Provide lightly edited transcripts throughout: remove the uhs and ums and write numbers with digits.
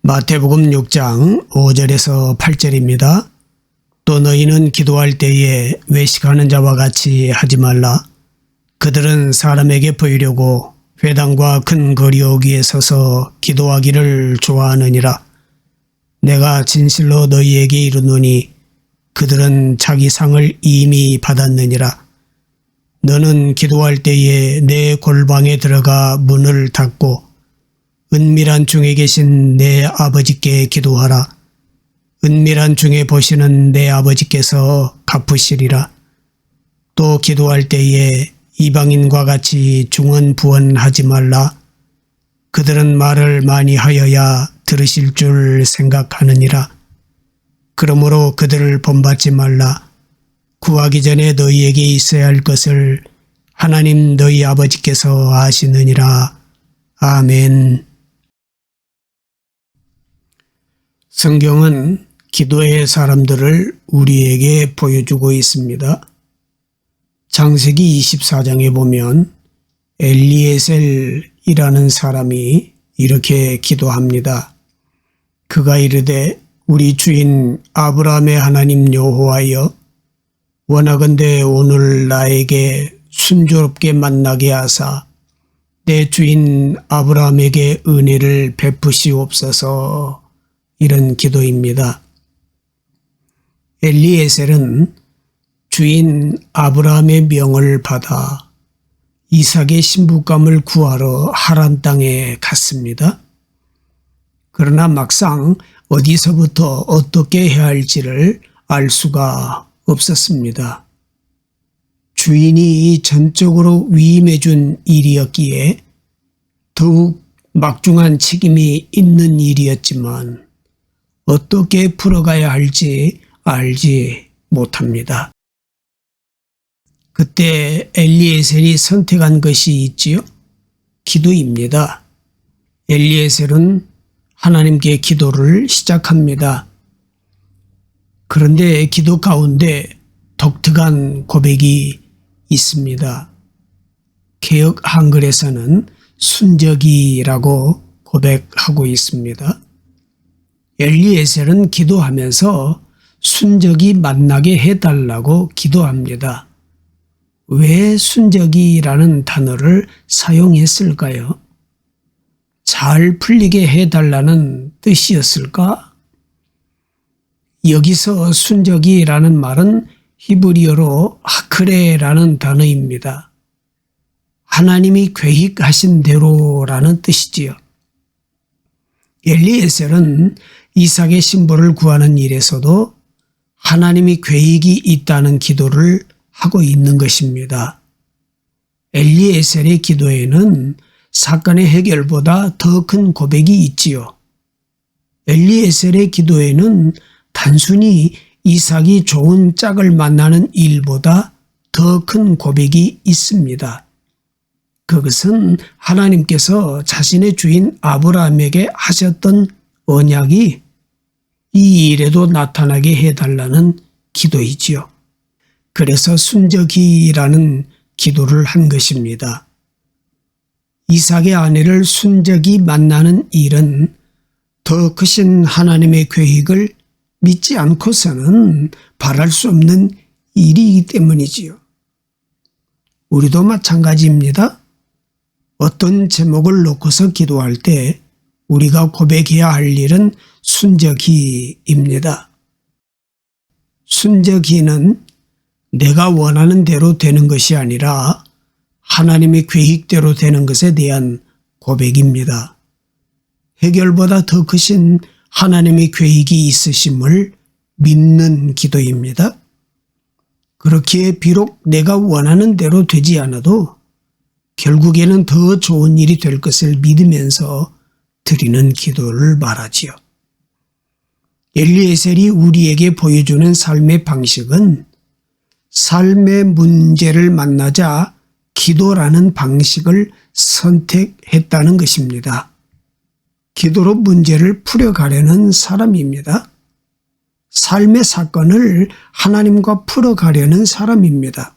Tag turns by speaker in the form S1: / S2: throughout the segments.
S1: 마태복음 6장 5절에서 8절입니다. 또 너희는 기도할 때에 외식하는 자와 같이 하지 말라. 그들은 사람에게 보이려고 회당과 큰 거리옥 위에 서서 기도하기를 좋아하느니라. 내가 진실로 너희에게 이르노니 그들은 자기 상을 이미 받았느니라. 너는 기도할 때에 내 골방에 들어가 문을 닫고 은밀한 중에 계신 내 아버지께 기도하라. 은밀한 중에 보시는 내 아버지께서 갚으시리라. 또 기도할 때에 이방인과 같이 중언부언하지 말라. 그들은 말을 많이 하여야 들으실 줄 생각하느니라. 그러므로 그들을 본받지 말라. 구하기 전에 너희에게 있어야 할 것을 하나님 너희 아버지께서 아시느니라. 아멘. 성경은 기도의 사람들을 우리에게 보여주고 있습니다. 창세기 24장에 보면 엘리에셀이라는 사람이 이렇게 기도합니다. 그가 이르되 우리 주인 아브라함의 하나님 여호와여, 원하건대 오늘 나에게 순조롭게 만나게 하사 내 주인 아브라함에게 은혜를 베푸시옵소서. 이런 기도입니다. 엘리에셀은 주인 아브라함의 명을 받아 이삭의 신부감을 구하러 하란 땅에 갔습니다. 그러나 막상 어디서부터 어떻게 해야 할지를 알 수가 없었습니다. 주인이 전적으로 위임해 준 일이었기에 더욱 막중한 책임이 있는 일이었지만 어떻게 풀어가야 할지 알지 못합니다. 그때 엘리에셀이 선택한 것이 있지요. 기도입니다. 엘리에셀은 하나님께 기도를 시작합니다. 그런데 기도 가운데 독특한 고백이 있습니다. 개역 한글에서는 순적이라고 고백하고 있습니다. 엘리에셀은 기도하면서 순적이 만나게 해달라고 기도합니다. 왜 순적이라는 단어를 사용했을까요? 잘 풀리게 해달라는 뜻이었을까? 여기서 순적이라는 말은 히브리어로 하크레라는 단어입니다. 하나님이 계획하신 대로라는 뜻이지요. 엘리에셀은 이삭의 신부를 구하는 일에서도 하나님이 계획이 있다는 기도를 하고 있는 것입니다. 엘리에셀의 기도에는 사건의 해결보다 더 큰 고백이 있지요. 엘리에셀의 기도에는 단순히 이삭이 좋은 짝을 만나는 일보다 더 큰 고백이 있습니다. 그것은 하나님께서 자신의 주인 아브라함에게 하셨던 언약이 이 일에도 나타나게 해달라는 기도이지요. 그래서 순적이라는 기도를 한 것입니다. 이삭의 아내를 순적이 만나는 일은 더 크신 하나님의 계획을 믿지 않고서는 바랄 수 없는 일이기 때문이지요. 우리도 마찬가지입니다. 어떤 제목을 놓고서 기도할 때 우리가 고백해야 할 일은 순적이입니다. 순적이는 내가 원하는 대로 되는 것이 아니라 하나님의 계획대로 되는 것에 대한 고백입니다. 해결보다 더 크신 하나님의 계획이 있으심을 믿는 기도입니다. 그렇기에 비록 내가 원하는 대로 되지 않아도 결국에는 더 좋은 일이 될 것을 믿으면서 드리는 기도를 말하지요. 엘리에셀이 우리에게 보여주는 삶의 방식은 삶의 문제를 만나자 기도라는 방식을 선택했다는 것입니다. 기도로 문제를 풀어가려는 사람입니다. 삶의 사건을 하나님과 풀어가려는 사람입니다.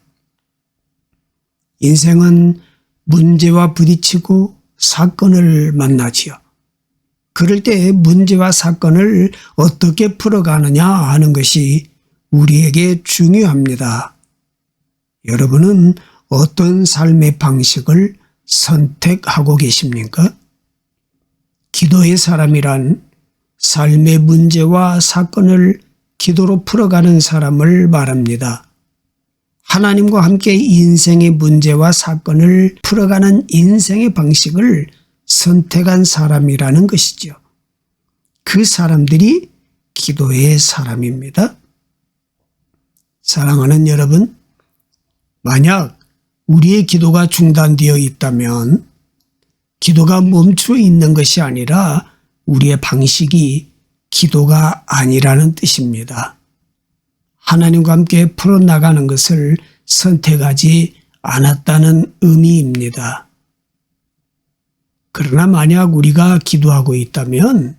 S1: 인생은 문제와 부딪히고 사건을 만나지요. 그럴 때 문제와 사건을 어떻게 풀어가느냐 하는 것이 우리에게 중요합니다. 여러분은 어떤 삶의 방식을 선택하고 계십니까? 기도의 사람이란 삶의 문제와 사건을 기도로 풀어가는 사람을 말합니다. 하나님과 함께 인생의 문제와 사건을 풀어가는 인생의 방식을 선택한 사람이라는 것이죠. 그 사람들이 기도의 사람입니다. 사랑하는 여러분, 만약 우리의 기도가 중단되어 있다면 기도가 멈춰 있는 것이 아니라 우리의 방식이 기도가 아니라는 뜻입니다. 하나님과 함께 풀어나가는 것을 선택하지 않았다는 의미입니다. 그러나 만약 우리가 기도하고 있다면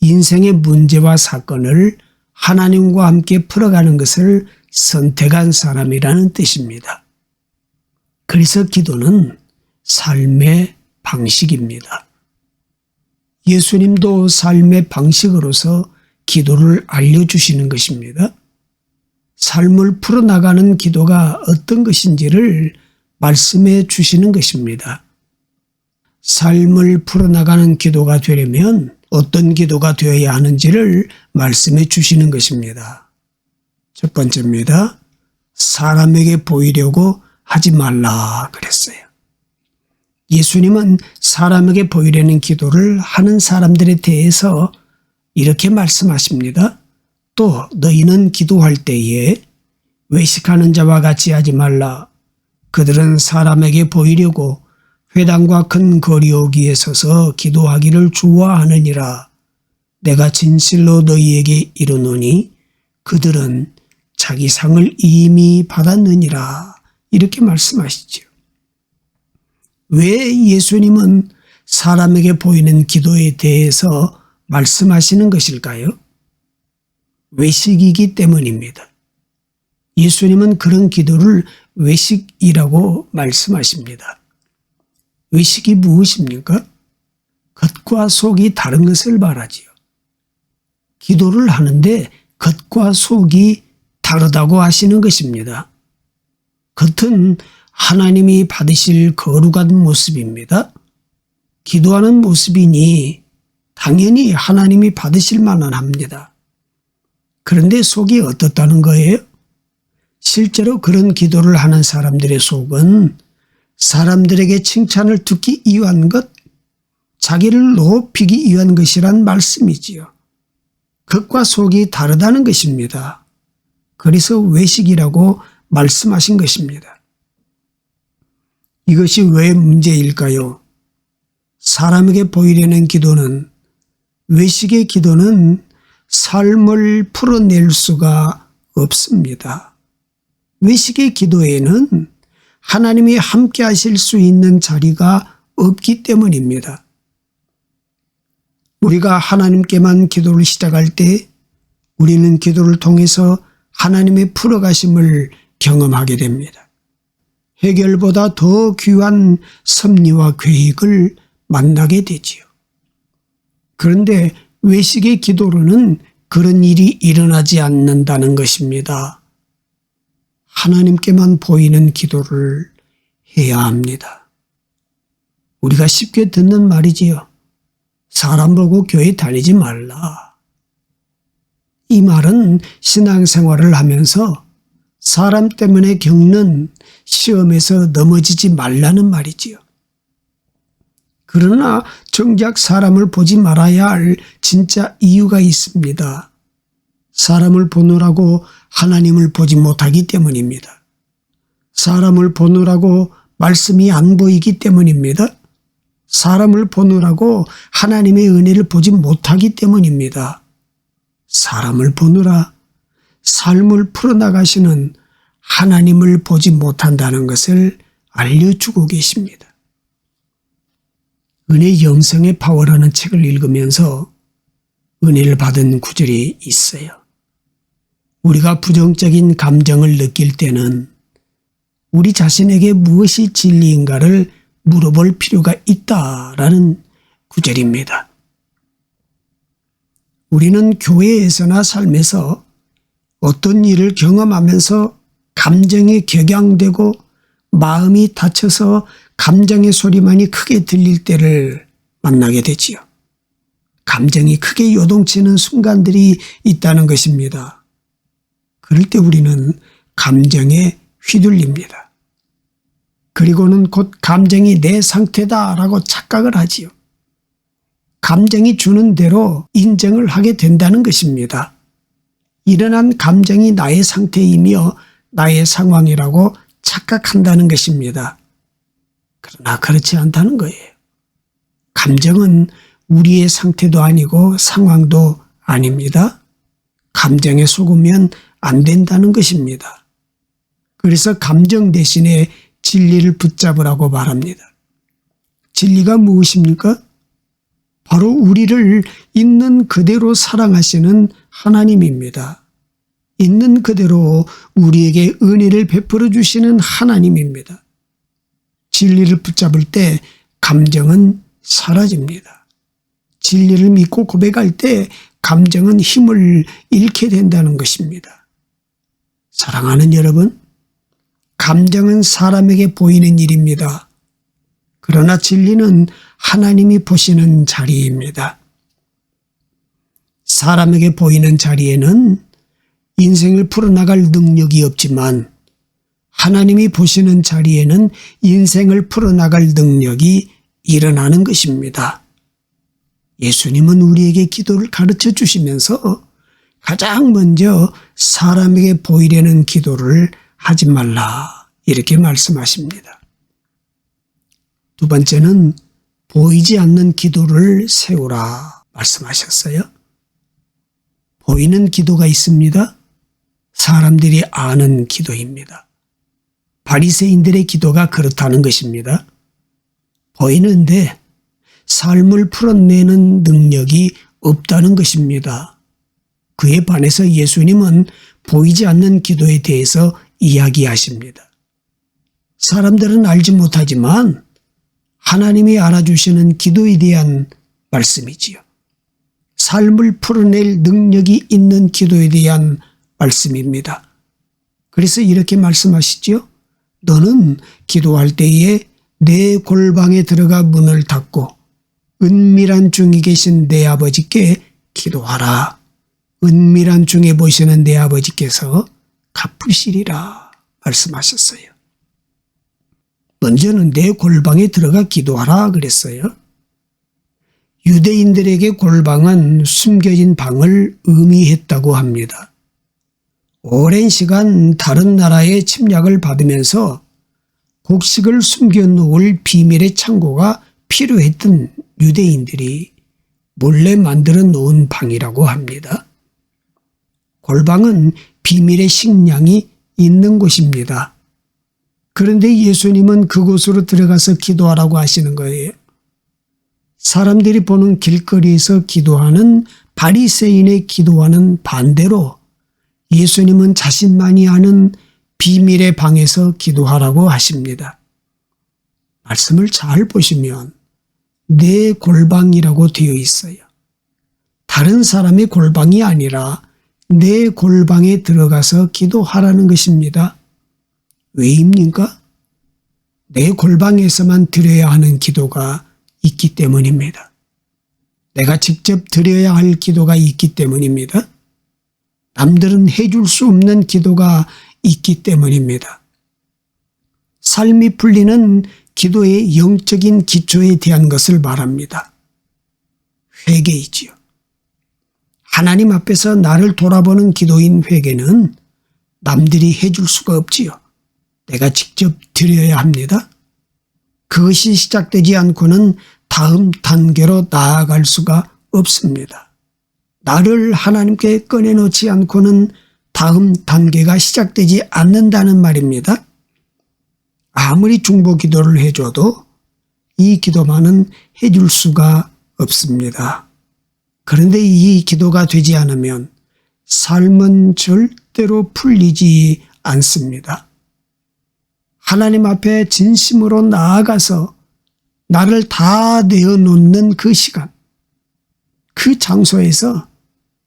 S1: 인생의 문제와 사건을 하나님과 함께 풀어가는 것을 선택한 사람이라는 뜻입니다. 그래서 기도는 삶의 방식입니다. 예수님도 삶의 방식으로서 기도를 알려주시는 것입니다. 삶을 풀어나가는 기도가 어떤 것인지를 말씀해 주시는 것입니다. 삶을 풀어나가는 기도가 되려면 어떤 기도가 되어야 하는지를 말씀해 주시는 것입니다. 첫 번째입니다. 사람에게 보이려고 하지 말라 그랬어요. 예수님은 사람에게 보이려는 기도를 하는 사람들에 대해서 이렇게 말씀하십니다. 또 너희는 기도할 때에 외식하는 자와 같이 하지 말라. 그들은 사람에게 보이려고 회당과 큰 거리오기에 서서 기도하기를 좋아하느니라. 내가 진실로 너희에게 이르노니 그들은 자기 상을 이미 받았느니라. 이렇게 말씀하시죠. 왜 예수님은 사람에게 보이는 기도에 대해서 말씀하시는 것일까요? 외식이기 때문입니다. 예수님은 그런 기도를 외식이라고 말씀하십니다. 외식이 무엇입니까? 겉과 속이 다른 것을 말하지요. 기도를 하는데 겉과 속이 다르다고 하시는 것입니다. 겉은 하나님이 받으실 거룩한 모습입니다. 기도하는 모습이니 당연히 하나님이 받으실 만은 합니다. 그런데 속이 어떻다는 거예요? 실제로 그런 기도를 하는 사람들의 속은 사람들에게 칭찬을 듣기 위한 것, 자기를 높이기 위한 것이란 말씀이지요. 겉과 속이 다르다는 것입니다. 그래서 외식이라고 말씀하신 것입니다. 이것이 왜 문제일까요? 사람에게 보이려는 기도는, 외식의 기도는 삶을 풀어낼 수가 없습니다. 외식의 기도에는 하나님이 함께 하실 수 있는 자리가 없기 때문입니다. 우리가 하나님께만 기도를 시작할 때 우리는 기도를 통해서 하나님의 풀어가심을 경험하게 됩니다. 해결보다 더 귀한 섭리와 계획을 만나게 되지요. 그런데 외식의 기도로는 그런 일이 일어나지 않는다는 것입니다. 하나님께만 보이는 기도를 해야 합니다. 우리가 쉽게 듣는 말이지요. 사람 보고 교회 다니지 말라. 이 말은 신앙생활을 하면서 사람 때문에 겪는 시험에서 넘어지지 말라는 말이지요. 그러나 정작 사람을 보지 말아야 할 진짜 이유가 있습니다. 사람을 보느라고 하나님을 보지 못하기 때문입니다. 사람을 보느라고 말씀이 안 보이기 때문입니다. 사람을 보느라고 하나님의 은혜를 보지 못하기 때문입니다. 사람을 보느라 삶을 풀어나가시는 하나님을 보지 못한다는 것을 알려주고 계십니다. 은혜 영성의 파워라는 책을 읽으면서 은혜를 받은 구절이 있어요. 우리가 부정적인 감정을 느낄 때는 우리 자신에게 무엇이 진리인가를 물어볼 필요가 있다라는 구절입니다. 우리는 교회에서나 삶에서 어떤 일을 경험하면서 감정이 격양되고 마음이 다쳐서 감정의 소리만이 크게 들릴 때를 만나게 되지요. 감정이 크게 요동치는 순간들이 있다는 것입니다. 그럴 때 우리는 감정에 휘둘립니다. 그리고는 곧 감정이 내 상태다라고 착각을 하지요. 감정이 주는 대로 인정을 하게 된다는 것입니다. 일어난 감정이 나의 상태이며 나의 상황이라고 착각한다는 것입니다. 그러나 그렇지 않다는 거예요. 감정은 우리의 상태도 아니고 상황도 아닙니다. 감정에 속으면 안 된다는 것입니다. 그래서 감정 대신에 진리를 붙잡으라고 말합니다. 진리가 무엇입니까? 바로 우리를 있는 그대로 사랑하시는 하나님입니다. 있는 그대로 우리에게 은혜를 베풀어 주시는 하나님입니다. 진리를 붙잡을 때 감정은 사라집니다. 진리를 믿고 고백할 때 감정은 힘을 잃게 된다는 것입니다. 사랑하는 여러분, 감정은 사람에게 보이는 일입니다. 그러나 진리는 하나님이 보시는 자리입니다. 사람에게 보이는 자리에는 인생을 풀어나갈 능력이 없지만 하나님이 보시는 자리에는 인생을 풀어나갈 능력이 일어나는 것입니다. 예수님은 우리에게 기도를 가르쳐 주시면서 가장 먼저 사람에게 보이려는 기도를 하지 말라 이렇게 말씀하십니다. 두 번째는 보이지 않는 기도를 세우라 말씀하셨어요. 보이는 기도가 있습니다. 사람들이 아는 기도입니다. 바리새인들의 기도가 그렇다는 것입니다. 보이는데 삶을 풀어내는 능력이 없다는 것입니다. 그에 반해서 예수님은 보이지 않는 기도에 대해서 이야기하십니다. 사람들은 알지 못하지만 하나님이 알아주시는 기도에 대한 말씀이지요. 삶을 풀어낼 능력이 있는 기도에 대한 말씀입니다. 그래서 이렇게 말씀하시죠. 너는 기도할 때에 내 골방에 들어가 문을 닫고 은밀한 중에 계신 내 아버지께 기도하라. 은밀한 중에 보시는 내 아버지께서 갚으시리라 말씀하셨어요. 먼저는 내 골방에 들어가 기도하라 그랬어요. 유대인들에게 골방은 숨겨진 방을 의미했다고 합니다. 오랜 시간 다른 나라의 침략을 받으면서 곡식을 숨겨놓을 비밀의 창고가 필요했던 유대인들이 몰래 만들어 놓은 방이라고 합니다. 골방은 비밀의 식량이 있는 곳입니다. 그런데 예수님은 그곳으로 들어가서 기도하라고 하시는 거예요. 사람들이 보는 길거리에서 기도하는 바리새인의 기도와는 반대로 예수님은 자신만이 아는 비밀의 방에서 기도하라고 하십니다. 말씀을 잘 보시면 내 골방이라고 되어 있어요. 다른 사람의 골방이 아니라 내 골방에 들어가서 기도하라는 것입니다. 왜입니까? 내 골방에서만 드려야 하는 기도가 있기 때문입니다. 내가 직접 드려야 할 기도가 있기 때문입니다. 남들은 해줄 수 없는 기도가 있기 때문입니다. 삶이 풀리는 기도의 영적인 기초에 대한 것을 말합니다. 회개이지요. 하나님 앞에서 나를 돌아보는 기도인 회개는 남들이 해줄 수가 없지요. 내가 직접 드려야 합니다. 그것이 시작되지 않고는 다음 단계로 나아갈 수가 없습니다. 나를 하나님께 꺼내놓지 않고는 다음 단계가 시작되지 않는다는 말입니다. 아무리 중보 기도를 해줘도 이 기도만은 해줄 수가 없습니다. 그런데 이 기도가 되지 않으면 삶은 절대로 풀리지 않습니다. 하나님 앞에 진심으로 나아가서 나를 다 내어놓는 그 시간, 그 장소에서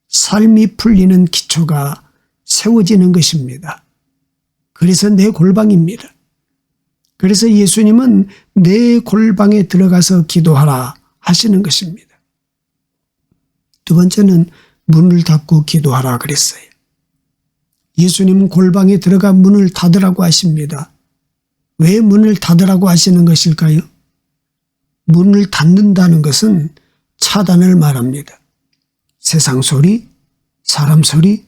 S1: 삶이 풀리는 기초가 세워지는 것입니다. 그래서 내 골방입니다. 그래서 예수님은 내 골방에 들어가서 기도하라 하시는 것입니다. 두 번째는 문을 닫고 기도하라 그랬어요. 예수님은 골방에 들어가 문을 닫으라고 하십니다. 왜 문을 닫으라고 하시는 것일까요? 문을 닫는다는 것은 차단을 말합니다. 세상 소리, 사람 소리,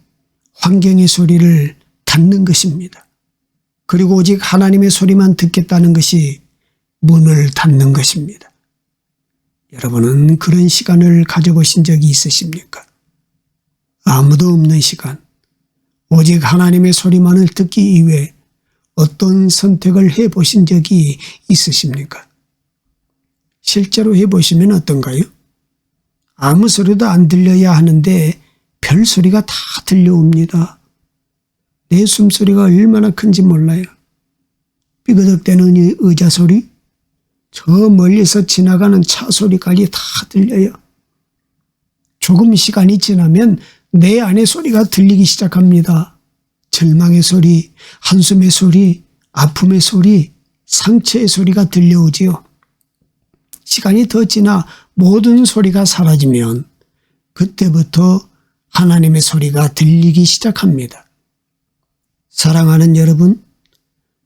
S1: 환경의 소리를 닫는 것입니다. 그리고 오직 하나님의 소리만 듣겠다는 것이 문을 닫는 것입니다. 여러분은 그런 시간을 가져보신 적이 있으십니까? 아무도 없는 시간, 오직 하나님의 소리만을 듣기 이외에 어떤 선택을 해보신 적이 있으십니까? 실제로 해보시면 어떤가요? 아무 소리도 안 들려야 하는데 별 소리가 다 들려옵니다. 내 숨소리가 얼마나 큰지 몰라요. 삐그덕대는 이 의자 소리, 저 멀리서 지나가는 차 소리까지 다 들려요. 조금 시간이 지나면 내 안의 소리가 들리기 시작합니다. 절망의 소리, 한숨의 소리, 아픔의 소리, 상처의 소리가 들려오지요. 시간이 더 지나 모든 소리가 사라지면 그때부터 하나님의 소리가 들리기 시작합니다. 사랑하는 여러분,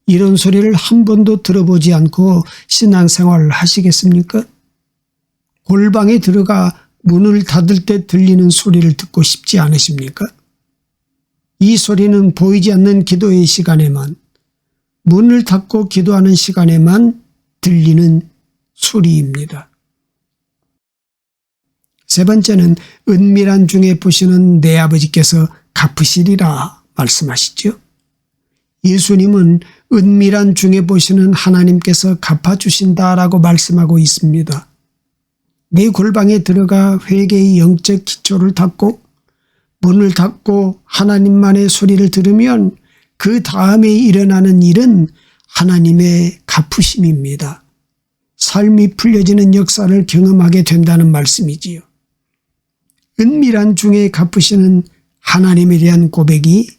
S1: 이런 소리를 한 번도 들어보지 않고 신앙생활을 하시겠습니까? 골방에 들어가 문을 닫을 때 들리는 소리를 듣고 싶지 않으십니까? 이 소리는 보이지 않는 기도의 시간에만, 문을 닫고 기도하는 시간에만 들리는 소리입니다. 세 번째는 은밀한 중에 보시는 내 아버지께서 갚으시리라 말씀하시죠. 예수님은 은밀한 중에 보시는 하나님께서 갚아주신다라고 말씀하고 있습니다. 내 골방에 들어가 회개의 영적 기초를 닫고 문을 닫고 하나님만의 소리를 들으면 그 다음에 일어나는 일은 하나님의 갚으심입니다. 삶이 풀려지는 역사를 경험하게 된다는 말씀이지요. 은밀한 중에 갚으시는 하나님에 대한 고백이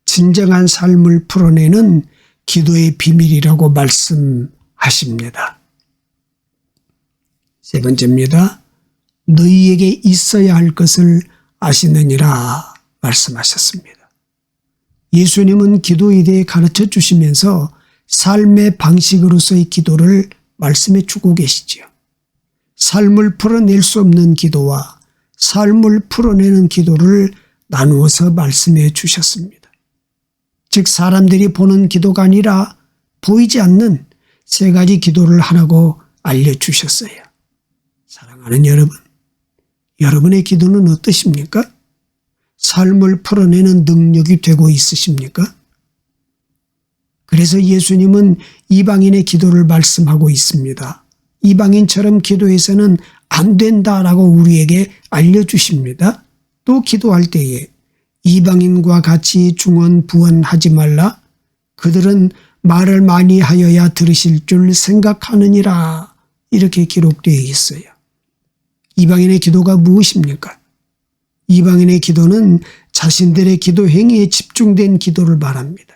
S1: 진정한 삶을 풀어내는 기도의 비밀이라고 말씀하십니다. 세 번째입니다. 너희에게 있어야 할 것을 아시느니라 말씀하셨습니다. 예수님은 기도에 대해 가르쳐 주시면서 삶의 방식으로서의 기도를 말씀해 주고 계시지요. 삶을 풀어낼 수 없는 기도와 삶을 풀어내는 기도를 나누어서 말씀해 주셨습니다. 즉 사람들이 보는 기도가 아니라 보이지 않는 세 가지 기도를 하라고 알려주셨어요. 사랑하는 여러분, 여러분의 기도는 어떠십니까? 삶을 풀어내는 능력이 되고 있으십니까? 그래서 예수님은 이방인의 기도를 말씀하고 있습니다. 이방인처럼 기도해서는 안 된다라고 우리에게 알려주십니다. 또 기도할 때에 이방인과 같이 중언부언하지 말라. 그들은 말을 많이 하여야 들으실 줄 생각하느니라. 이렇게 기록되어 있어요. 이방인의 기도가 무엇입니까? 이방인의 기도는 자신들의 기도 행위에 집중된 기도를 말합니다.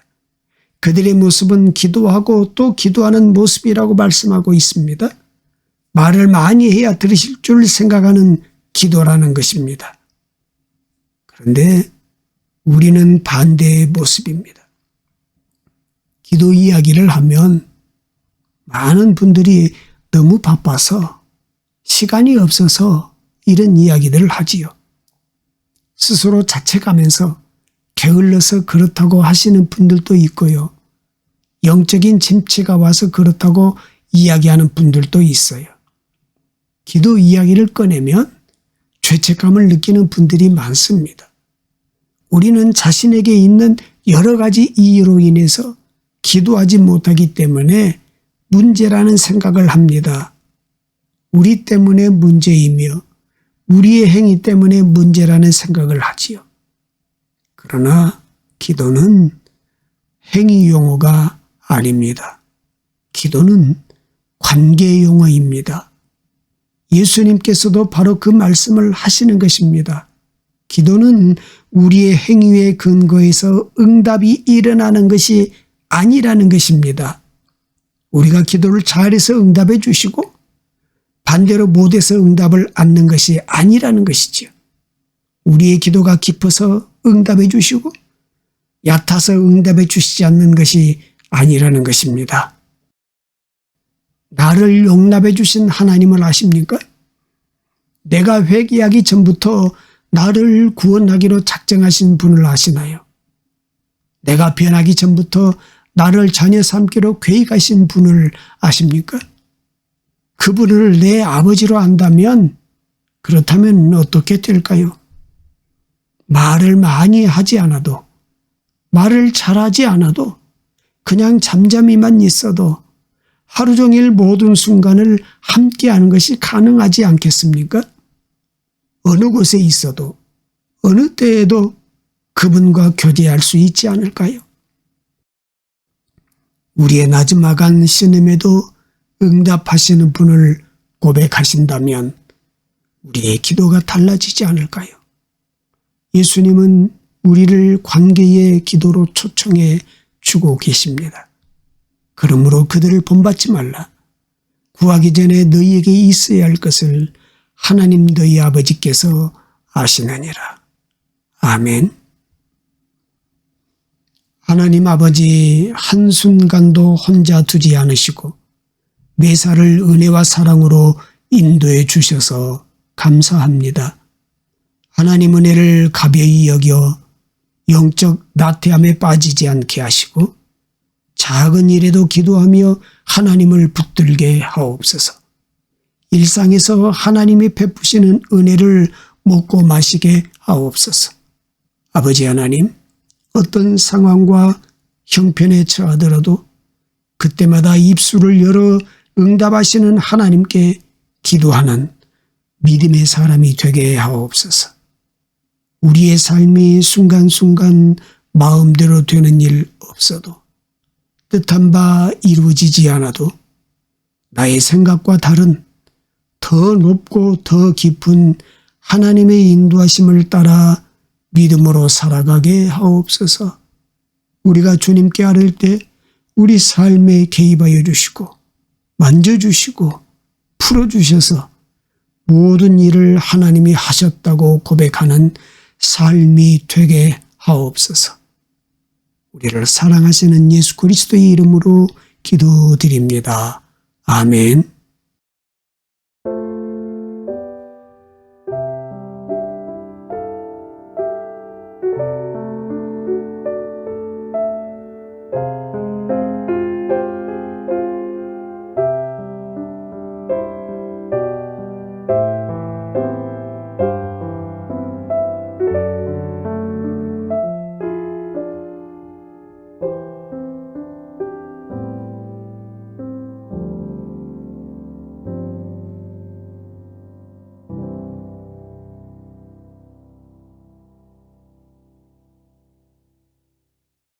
S1: 그들의 모습은 기도하고 또 기도하는 모습이라고 말씀하고 있습니다. 말을 많이 해야 들으실 줄 생각하는 기도라는 것입니다. 그런데 우리는 반대의 모습입니다. 기도 이야기를 하면 많은 분들이 너무 바빠서 시간이 없어서 이런 이야기들을 하지요. 스스로 자책하면서 게을러서 그렇다고 하시는 분들도 있고요. 영적인 침체가 와서 그렇다고 이야기하는 분들도 있어요. 기도 이야기를 꺼내면 죄책감을 느끼는 분들이 많습니다. 우리는 자신에게 있는 여러 가지 이유로 인해서 기도하지 못하기 때문에 문제라는 생각을 합니다. 우리 때문에 문제이며 우리의 행위 때문에 문제라는 생각을 하지요. 그러나 기도는 행위 용어가 아닙니다. 기도는 관계 용어입니다. 예수님께서도 바로 그 말씀을 하시는 것입니다. 기도는 우리의 행위에 근거해서 응답이 일어나는 것이 아니라는 것입니다. 우리가 기도를 잘해서 응답해 주시고 반대로 못해서 응답을 않는 것이 아니라는 것이지요. 우리의 기도가 깊어서 응답해 주시고 얕아서 응답해 주시지 않는 것이 아니라는 것입니다. 나를 용납해 주신 하나님을 아십니까? 내가 회개하기 전부터 나를 구원하기로 작정하신 분을 아시나요? 내가 변하기 전부터 나를 자녀 삼기로 계획하신 분을 아십니까? 그분을 내 아버지로 안다면 그렇다면 어떻게 될까요? 말을 많이 하지 않아도, 말을 잘하지 않아도, 그냥 잠잠히만 있어도 하루 종일 모든 순간을 함께하는 것이 가능하지 않겠습니까? 어느 곳에 있어도 어느 때에도 그분과 교제할 수 있지 않을까요? 우리의 나지막한 신음에도 응답하시는 분을 고백하신다면 우리의 기도가 달라지지 않을까요? 예수님은 우리를 관계의 기도로 초청해 주고 계십니다. 그러므로 그들을 본받지 말라. 구하기 전에 너희에게 있어야 할 것을 하나님 너희 아버지께서 아시느니라. 아멘. 하나님 아버지, 한순간도 혼자 두지 않으시고 매사를 은혜와 사랑으로 인도해 주셔서 감사합니다. 하나님 은혜를 가벼이 여겨 영적 나태함에 빠지지 않게 하시고 작은 일에도 기도하며 하나님을 붙들게 하옵소서. 일상에서 하나님이 베푸시는 은혜를 먹고 마시게 하옵소서. 아버지 하나님, 어떤 상황과 형편에 처하더라도 그때마다 입술을 열어 응답하시는 하나님께 기도하는 믿음의 사람이 되게 하옵소서. 우리의 삶이 순간순간 마음대로 되는 일 없어도 뜻한 바 이루어지지 않아도 나의 생각과 다른 더 높고 더 깊은 하나님의 인도하심을 따라 믿음으로 살아가게 하옵소서. 우리가 주님께 아뢰을 때 우리 삶에 개입하여 주시고 만져주시고 풀어주셔서 모든 일을 하나님이 하셨다고 고백하는 삶이 되게 하옵소서. 우리를 사랑하시는 예수 그리스도의 이름으로 기도드립니다. 아멘.